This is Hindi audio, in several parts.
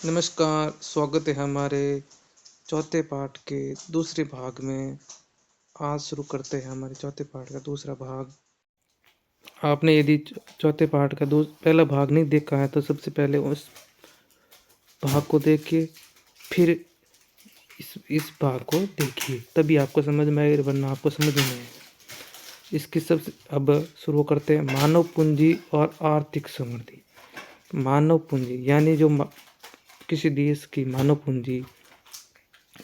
नमस्कार, स्वागत है हमारे चौथे पाठ के दूसरे भाग में। आज शुरू करते हैं हमारे चौथे पाठ का दूसरा भाग। आपने यदि चौथे पाठ का पहला भाग नहीं देखा है तो सबसे पहले उस भाग को देखिए, फिर इस भाग को देखिए, तभी आपको समझ में आएगा, वरना आपको समझ में नहीं आएगा। इसकी सबसे अब शुरू करते हैं मानव पूंजी और आर्थिक समृद्धि। मानव पूंजी यानी जो किसी देश की मानव पूंजी,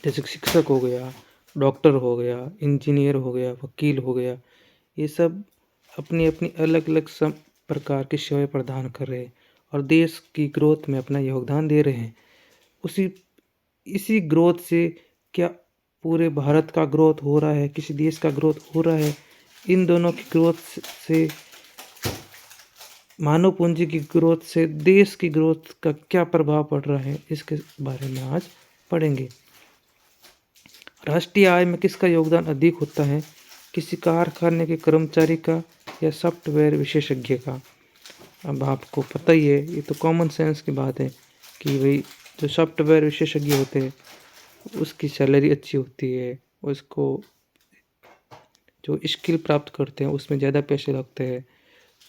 जैसे शिक्षक हो गया, डॉक्टर हो गया, इंजीनियर हो गया, वकील हो गया, ये सब अपनी अपनी अलग अलग सब प्रकार की सेवाएं प्रदान कर रहे हैं और देश की ग्रोथ में अपना योगदान दे रहे हैं। उसी इसी ग्रोथ से क्या पूरे भारत का ग्रोथ हो रहा है, किसी देश का ग्रोथ हो रहा है, इन दोनों की ग्रोथ से, मानव पूंजी की ग्रोथ से देश की ग्रोथ का क्या प्रभाव पड़ रहा है, इसके बारे में आज पढ़ेंगे। राष्ट्रीय आय में किसका योगदान अधिक होता है? किसी कारखाने के कर्मचारी का या सॉफ्टवेयर विशेषज्ञ का? अब आपको पता ही है, ये तो कॉमन सेंस की बात है कि भाई जो सॉफ्टवेयर विशेषज्ञ होते हैं उसकी सैलरी अच्छी होती है, उसको जो स्किल प्राप्त करते हैं उसमें ज़्यादा पैसे लगते हैं,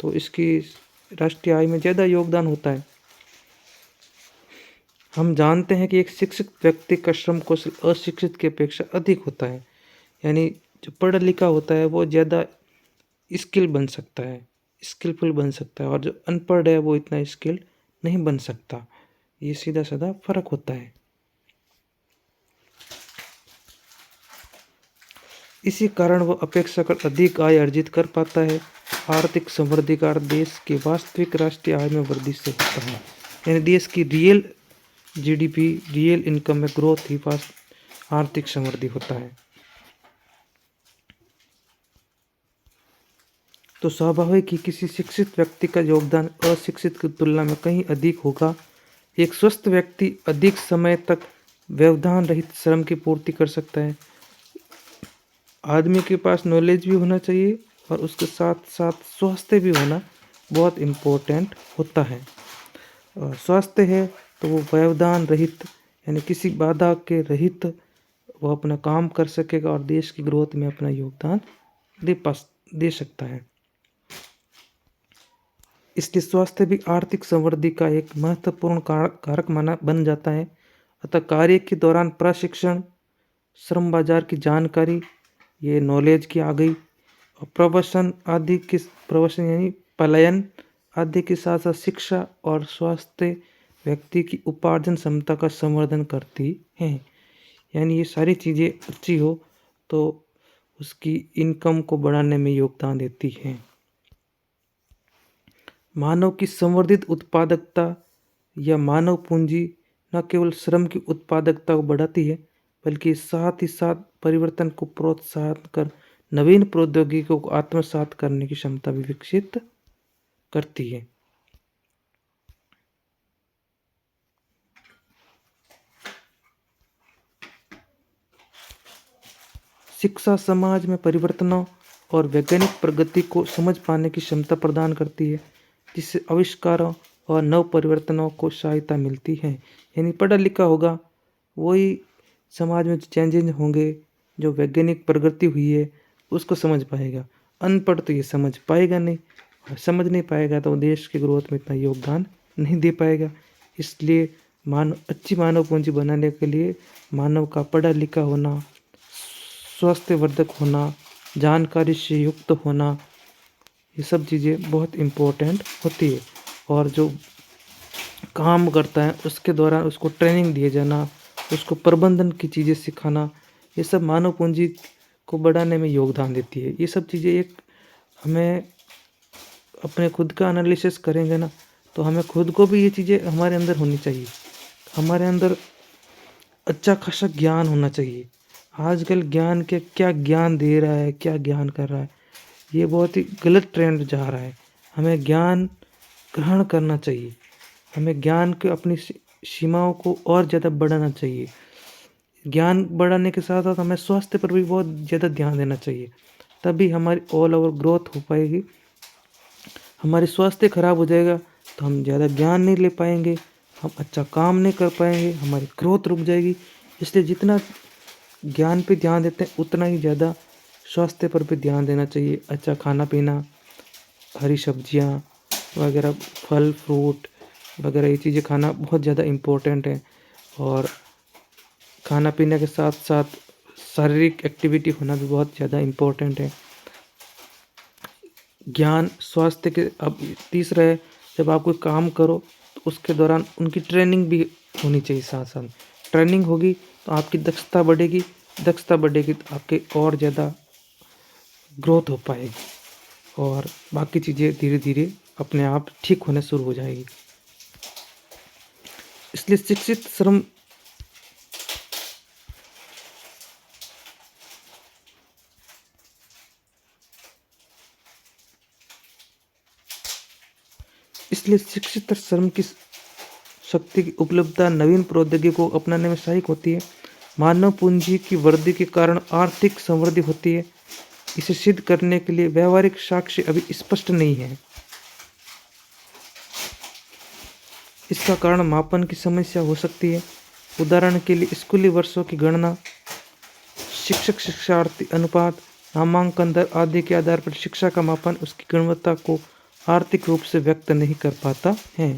तो इसकी राष्ट्रीय आय में ज़्यादा योगदान होता है। हम जानते हैं कि एक शिक्षित व्यक्ति का श्रम कौशल अशिक्षित की अपेक्षा अधिक होता है, यानी जो पढ़ा लिखा होता है वो ज़्यादा स्किल बन सकता है, स्किलफुल बन सकता है, और जो अनपढ़ है वो इतना स्किल नहीं बन सकता। ये सीधा साधा फर्क होता है। इसी कारण वह अपेक्षाकृत अधिक आय अर्जित कर पाता है। आर्थिक समृद्धि का अर्थ देश की वास्तविक राष्ट्रीय आय में वृद्धि से होता है, यानी देश की रियल जीडीपी, रियल इनकम में ग्रोथ ही आर्थिक समृद्धि होता है। तो स्वाभाविक ही किसी शिक्षित व्यक्ति का योगदान अशिक्षित की तुलना में कहीं अधिक होगा। एक स्वस्थ व्यक्ति अधिक समय तक व्यवधान रहित श्रम की पूर्ति कर सकता है। आदमी के पास नॉलेज भी होना चाहिए और उसके साथ साथ स्वास्थ्य भी होना बहुत इम्पोर्टेंट होता है। स्वास्थ्य है तो वो व्यवधान रहित, यानी किसी बाधा के रहित वो अपना काम कर सकेगा और देश की ग्रोथ में अपना योगदान दे सकता है। इसलिए स्वास्थ्य भी आर्थिक समृद्धि का एक महत्वपूर्ण कारक माना बन जाता है। अतः कार्य के दौरान प्रशिक्षण, श्रम बाजार की जानकारी, ये नॉलेज की आ गई, और प्रवसन यानी पलायन आदि के साथ साथ शिक्षा और स्वास्थ्य व्यक्ति की उपार्जन क्षमता का संवर्धन करती हैं। यानी ये सारी चीज़ें अच्छी हो तो उसकी इनकम को बढ़ाने में योगदान देती हैं। मानव की संवर्धित उत्पादकता या मानव पूंजी न केवल श्रम की उत्पादकता को बढ़ाती है, बल्कि साथ ही साथ परिवर्तन को प्रोत्साहित कर नवीन प्रौद्योगिकियों को आत्मसात करने की क्षमता भी विकसित करती है। शिक्षा समाज में परिवर्तनों और वैज्ञानिक प्रगति को समझ पाने की क्षमता प्रदान करती है, जिससे आविष्कारों और नव परिवर्तनों को सहायता मिलती है। यानी पढ़ा लिखा होगा वही समाज में चेंजेस होंगे, जो वैज्ञानिक प्रगति हुई है उसको समझ पाएगा। अनपढ़ तो ये समझ पाएगा नहीं, और समझ नहीं पाएगा तो देश की ग्रोथ में इतना योगदान नहीं दे पाएगा। इसलिए अच्छी मानव पूंजी बनाने के लिए मानव का पढ़ा लिखा होना, स्वास्थ्यवर्धक होना, जानकारी से युक्त होना, ये सब चीज़ें बहुत इम्पोर्टेंट होती है। और जो काम करता है उसके दौरान उसको ट्रेनिंग दिए जाना, उसको प्रबंधन की चीज़ें सिखाना, ये सब मानव पूंजी को बढ़ाने में योगदान देती है। ये सब चीज़ें एक हमें अपने खुद का एनालिसिस करेंगे ना, तो हमें खुद को भी ये चीज़ें हमारे अंदर होनी चाहिए। हमारे अंदर अच्छा खासा ज्ञान होना चाहिए। आजकल ज्ञान के क्या ज्ञान दे रहा है, क्या ज्ञान कर रहा है, ये बहुत ही गलत ट्रेंड जा रहा है। हमें ज्ञान ग्रहण करना चाहिए, हमें ज्ञान के अपनी सीमाओं को और ज़्यादा बढ़ाना चाहिए। ज्ञान बढ़ाने के साथ साथ हमें स्वास्थ्य पर भी बहुत ज़्यादा ध्यान देना चाहिए, तभी हमारी ऑल ओवर ग्रोथ हो पाएगी। हमारी स्वास्थ्य खराब हो जाएगा तो हम ज़्यादा ज्ञान नहीं ले पाएंगे, हम अच्छा काम नहीं कर पाएंगे, हमारी ग्रोथ रुक जाएगी। इसलिए जितना ज्ञान पे ध्यान देते हैं उतना ही ज़्यादा स्वास्थ्य पर भी ध्यान देना चाहिए। अच्छा खाना पीना, हरी सब्जियाँ वगैरह, फल फ्रूट वगैरह, ये चीज़ें खाना बहुत ज़्यादा इम्पोर्टेंट है। और खाना पीने के साथ साथ शारीरिक एक्टिविटी होना भी बहुत ज़्यादा इम्पोर्टेंट है। ज्ञान स्वास्थ्य के अब तीसरा है, जब आप कोई काम करो तो उसके दौरान उनकी ट्रेनिंग भी होनी चाहिए। साथ साथ ट्रेनिंग होगी तो आपकी दक्षता बढ़ेगी, दक्षता बढ़ेगी तो आपके और ज़्यादा ग्रोथ हो पाएगी और बाकी चीज़ें धीरे धीरे अपने आप ठीक होने शुरू हो जाएगी। इसलिए शिक्षित श्रम इसलिए शिक्षित श्रम की शक्ति की उपलब्धता नवीन प्रौद्योगिकी को अपनाने में सहायक होती है। मानव पूंजी की वृद्धि के कारण आर्थिक समृद्धि होती है। इसे सिद्ध करने के लिए व्यावहारिक साक्ष्य अभी स्पष्ट नहीं है। इसका कारण मापन की समस्या हो सकती है। उदाहरण के लिए स्कूली वर्षों की गणना, शिक्षक शिक्षार्थी अनुपात, नामांकन दर आदि के आधार पर शिक्षा का मापन उसकी गुणवत्ता को आर्थिक रूप से व्यक्त नहीं कर पाता है।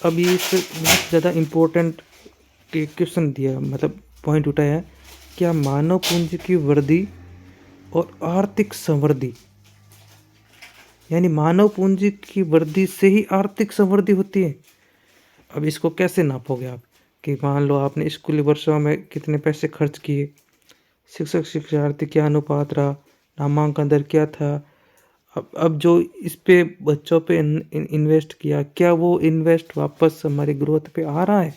अब ये इससे बहुत ज़्यादा इम्पोर्टेंट क्वेश्चन दिया, मतलब पॉइंट उठाया है, क्या मानव पूंजी की वृद्धि और आर्थिक समृद्धि, यानी मानव पूंजी की वृद्धि से ही आर्थिक समृद्धि होती है। अब इसको कैसे नापोगे आप, कि मान लो आपने स्कूली वर्षों में कितने पैसे खर्च किए, शिक्षक शिक्षार्थी क्या अनुपात रहा, नामांकन दर क्या था, अब जो इस पे बच्चों पे इन्वेस्ट किया, क्या वो इन्वेस्ट वापस हमारी ग्रोथ पे आ रहा है।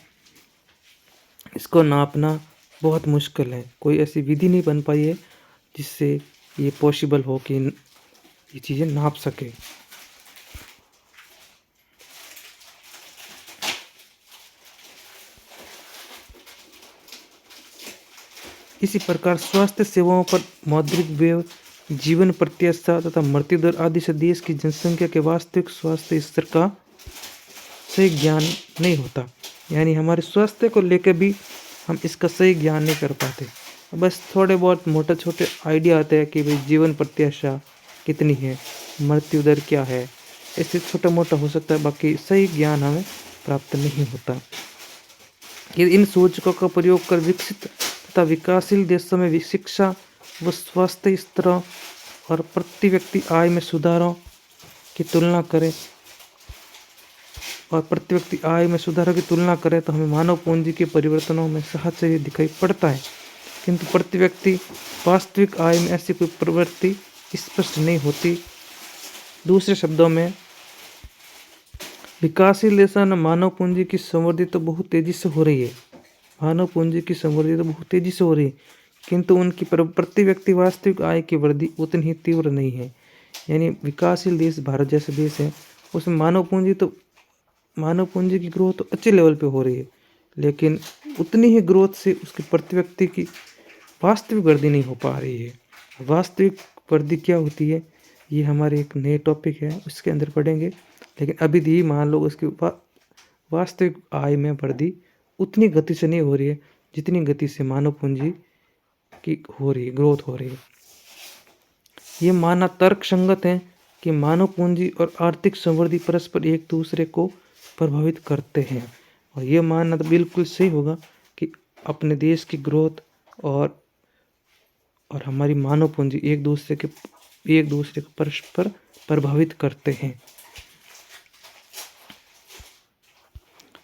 इसको नापना बहुत मुश्किल है, कोई ऐसी विधि नहीं बन पाई है जिससे ये पॉसिबल हो कि ये चीज़ें नाप सके। इसी प्रकार स्वास्थ्य सेवाओं पर मौद्रिक व्यय, जीवन प्रत्याशा तथा मृत्यु दर आदि से देश की जनसंख्या के वास्तविक स्वास्थ्य स्तर का सही ज्ञान नहीं होता। यानी हमारे स्वास्थ्य को लेकर भी हम इसका सही ज्ञान नहीं कर पाते। बस थोड़े बहुत मोटे छोटे आइडिया आते हैं कि भाई जीवन प्रत्याशा कितनी है, मृत्यु दर क्या है, ऐसे छोटा मोटा हो सकता है, बाकी सही ज्ञान हमें प्राप्त नहीं होता। ये इन सूचकों का प्रयोग कर विकसित तथा विकासशील देशों में शिक्षा व स्वास्थ्य स्तरों और प्रति व्यक्ति आय में सुधारों की तुलना करें तो हमें मानव पूंजी के परिवर्तनों में साहचर्य दिखाई पड़ता है, किंतु प्रति व्यक्ति वास्तविक आय में ऐसी कोई प्रवृत्ति स्पष्ट नहीं होती। दूसरे शब्दों में, विकासशील देशों में मानव पूंजी की समृद्धि तो बहुत तेजी से हो रही है, किंतु उनकी प्रति व्यक्ति वास्तविक आय की वृद्धि उतनी ही तीव्र नहीं है। यानी विकासशील देश भारत जैसे देश है, उसमें मानव पूंजी की ग्रोथ तो अच्छे लेवल पे हो रही है, लेकिन उतनी ही ग्रोथ से उसकी प्रति व्यक्ति की वास्तविक वृद्धि नहीं हो पा रही है। वास्तविक वृद्धि क्या होती है, ये हमारे एक नए टॉपिक है, उसके अंदर पढ़ेंगे। लेकिन अभी भी मान लो उसकी वास्तविक आय में वृद्धि उतनी गति से नहीं हो रही है जितनी गति से मानव पूंजी की हो रही है, ग्रोथ हो रही है। ये मानना तर्क संगत है कि मानव पूंजी और आर्थिक समृद्धि परस्पर एक दूसरे को प्रभावित करते हैं, और ये मानना तो बिल्कुल सही होगा कि अपने देश की ग्रोथ और हमारी मानव पूंजी एक दूसरे को परस्पर प्रभावित करते हैं।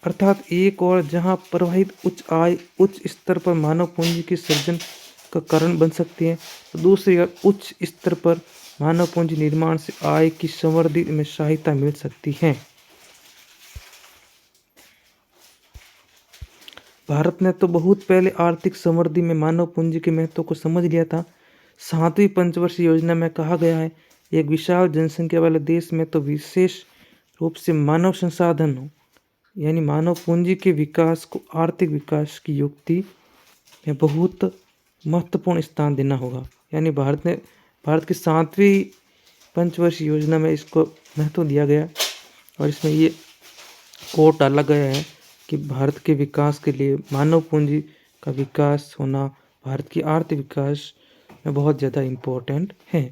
अर्थात एक और जहां प्रवाहित उच्च आय उच्च स्तर पर मानव पूंजी के सृजन का कारण बन सकती है, तो दूसरी ओर उच्च स्तर पर मानव पूंजी निर्माण से आय की समृद्धि में सहायता मिल सकती है। भारत ने तो बहुत पहले आर्थिक समृद्धि में मानव पूंजी के महत्व को समझ लिया था। 7वीं पंचवर्षीय योजना में कहा गया है, एक विशाल जनसंख्या वाले देश में तो विशेष रूप से मानव संसाधन हो, यानी मानव पूंजी के विकास को आर्थिक विकास की युक्ति में बहुत महत्वपूर्ण स्थान देना होगा। यानी भारत की 7वीं पंचवर्षीय योजना में इसको महत्व दिया गया और इसमें ये कोट डाला गया है कि भारत के विकास के लिए मानव पूंजी का विकास होना भारत की आर्थिक विकास में बहुत ज़्यादा इम्पोर्टेंट है।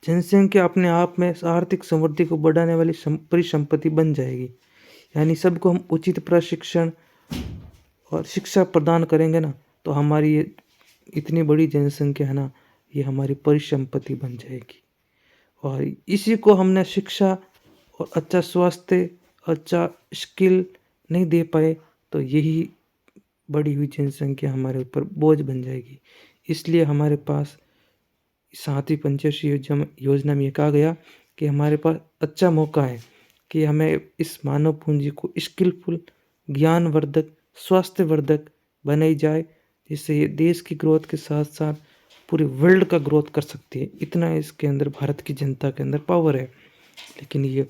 जनसंख्या अपने आप में आर्थिक समृद्धि को बढ़ाने वाली परिसंपत्ति बन जाएगी। यानी सबको हम उचित प्रशिक्षण और शिक्षा प्रदान करेंगे ना, तो हमारी ये इतनी बड़ी जनसंख्या है ना, ये हमारी परिसंपत्ति बन जाएगी। और इसी को हमने शिक्षा और अच्छा स्वास्थ्य, अच्छा स्किल नहीं दे पाए, तो यही बढ़ी हुई जनसंख्या हमारे ऊपर बोझ बन जाएगी। इसलिए हमारे पास 7वीं पंचवर्षीय योजना में ये कहा गया कि हमारे पास अच्छा मौका है कि हमें इस मानव पूंजी को स्किलफुल, ज्ञानवर्धक, स्वास्थ्यवर्धक बनाई जाए, जिससे ये देश की ग्रोथ के साथ साथ पूरे वर्ल्ड का ग्रोथ कर सकती है। इतना इसके अंदर भारत की जनता के अंदर पावर है। लेकिन ये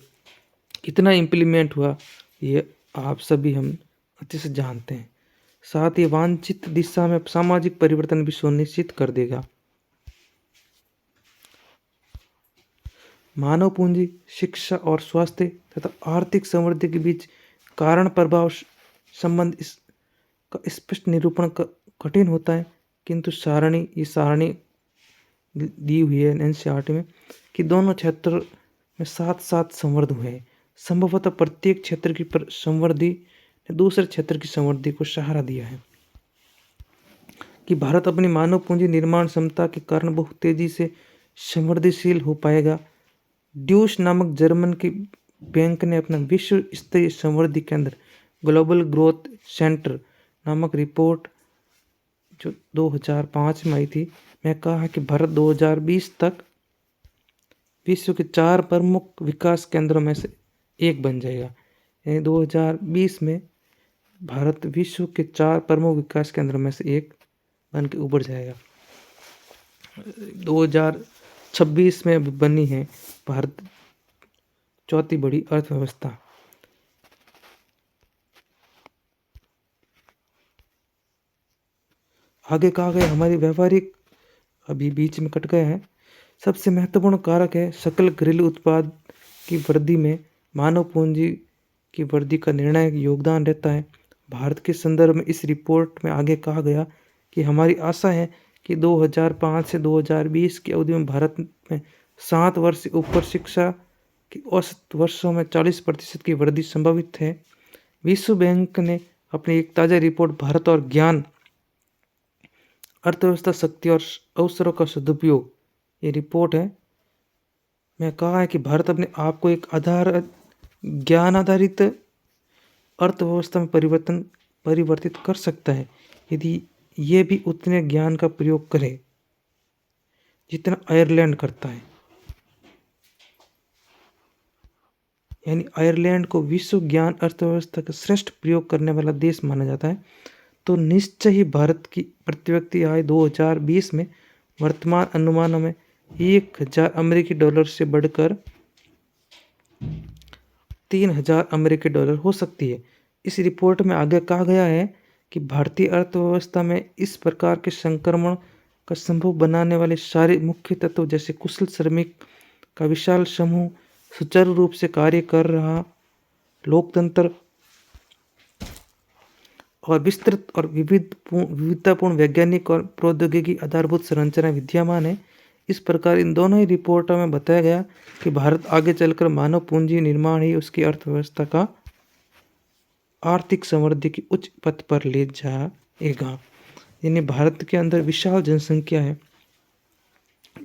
कितना इम्प्लीमेंट हुआ, ये आप सभी हम अच्छे से जानते हैं। साथ ही वांछित दिशा में सामाजिक परिवर्तन भी सुनिश्चित कर देगा। मानव पूंजी, शिक्षा और स्वास्थ्य तथा आर्थिक समृद्धि के बीच कारण प्रभाव संबंध इसका स्पष्ट निरूपण कठिन होता है, किंतु ये सारणी दी हुई है एनसीईआरटी में कि दोनों क्षेत्र में साथ साथ संवर्ध हुए हैं। संभवतः प्रत्येक क्षेत्र की समृद्धि ने दूसरे क्षेत्र की समृद्धि को सहारा दिया है कि भारत अपनी मानव पूंजी निर्माण क्षमता के कारण बहुत तेजी से समृद्धिशील हो पाएगा। ड्यूश नामक जर्मन की बैंक ने अपना विश्व स्तरीय समृद्धि केंद्र ग्लोबल ग्रोथ सेंटर नामक रिपोर्ट जो 2005 में आई थी, में कहा कि भारत 2020 तक विश्व के 4 प्रमुख विकास केंद्रों में से एक बन जाएगा। यानी 2020 में भारत विश्व के 4 प्रमुख विकास केंद्रों में से एक बन के उभर जाएगा। 2026 में बनी है भारत चौथी बड़ी अर्थव्यवस्था। आगे कहा गया हमारी व्यावहारिक, अभी बीच में कट गया है, सबसे महत्वपूर्ण कारक है सकल घरेलू उत्पाद की वृद्धि में मानव पूंजी की वृद्धि का निर्णायक योगदान रहता है। भारत के संदर्भ में इस रिपोर्ट में आगे कहा गया कि हमारी आशा है कि 2005 से 2020 की अवधि में भारत में 7 वर्ष से ऊपर शिक्षा की औसत वर्षों में 40% की वृद्धि संभावित है। विश्व बैंक ने अपनी एक ताज़ा रिपोर्ट भारत और ज्ञान, अर्थव्यवस्था, शक्ति और अवसरों का सदुपयोग, ये रिपोर्ट है, में कहा है कि भारत अपने आप को एक ज्ञान आधारित अर्थव्यवस्था में परिवर्तित कर सकता है यदि ये भी उतने ज्ञान का प्रयोग करे जितना आयरलैंड करता है। यानी आयरलैंड को विश्व ज्ञान अर्थव्यवस्था का श्रेष्ठ प्रयोग करने वाला देश माना जाता है। तो निश्चय ही भारत की प्रति व्यक्ति आय 2020 में वर्तमान अनुमानों में 1000 अमेरिकी डॉलर से बढ़कर 3000 अमेरिकी डॉलर हो सकती है। इस रिपोर्ट में आगे कहा गया है कि भारतीय अर्थव्यवस्था में इस प्रकार के संक्रमण का संभव बनाने वाले सारे मुख्य तत्व जैसे कुशल श्रमिक का विशाल समूह, सुचारू रूप से कार्य कर रहा लोकतंत्र और विस्तृत और विविधतापूर्ण वैज्ञानिक और प्रौद्योगिकी आधारभूत संरचना विद्यमान है। इस प्रकार इन दोनों ही रिपोर्टों में बताया गया कि भारत आगे चलकर मानव पूंजी निर्माण ही उसकी अर्थव्यवस्था का आर्थिक समृद्धि की उच्च पथ पर ले जाएगा। यानी भारत के अंदर विशाल जनसंख्या है,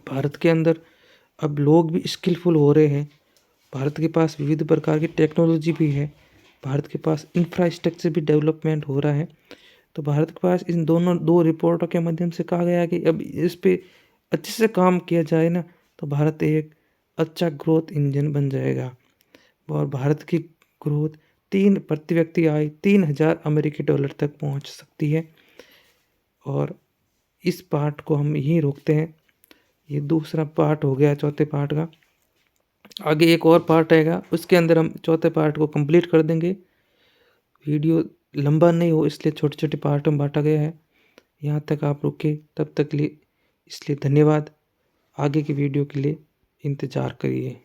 भारत के अंदर अब लोग भी स्किलफुल हो रहे हैं, भारत के पास विविध प्रकार की टेक्नोलॉजी भी है, भारत के पास इंफ्रास्ट्रक्चर भी डेवलपमेंट हो रहा है। तो भारत के पास इन दो रिपोर्टों के माध्यम से कहा गया कि अब इस पे अच्छे से काम किया जाए ना, तो भारत एक अच्छा ग्रोथ इंजन बन जाएगा और भारत की ग्रोथ प्रति व्यक्ति आय 3000 अमेरिकी डॉलर तक पहुंच सकती है। और इस पार्ट को हम यहीं रोकते हैं। ये दूसरा पार्ट हो गया चौथे पार्ट का। आगे एक और पार्ट आएगा, उसके अंदर हम चौथे पार्ट को कंप्लीट कर देंगे। वीडियो लंबा नहीं हो इसलिए छोटे छोटे पार्ट में बांटा गया है। यहाँ तक आप रुके, तब तक लिए इसलिए धन्यवाद। आगे की वीडियो के लिए इंतज़ार करिए।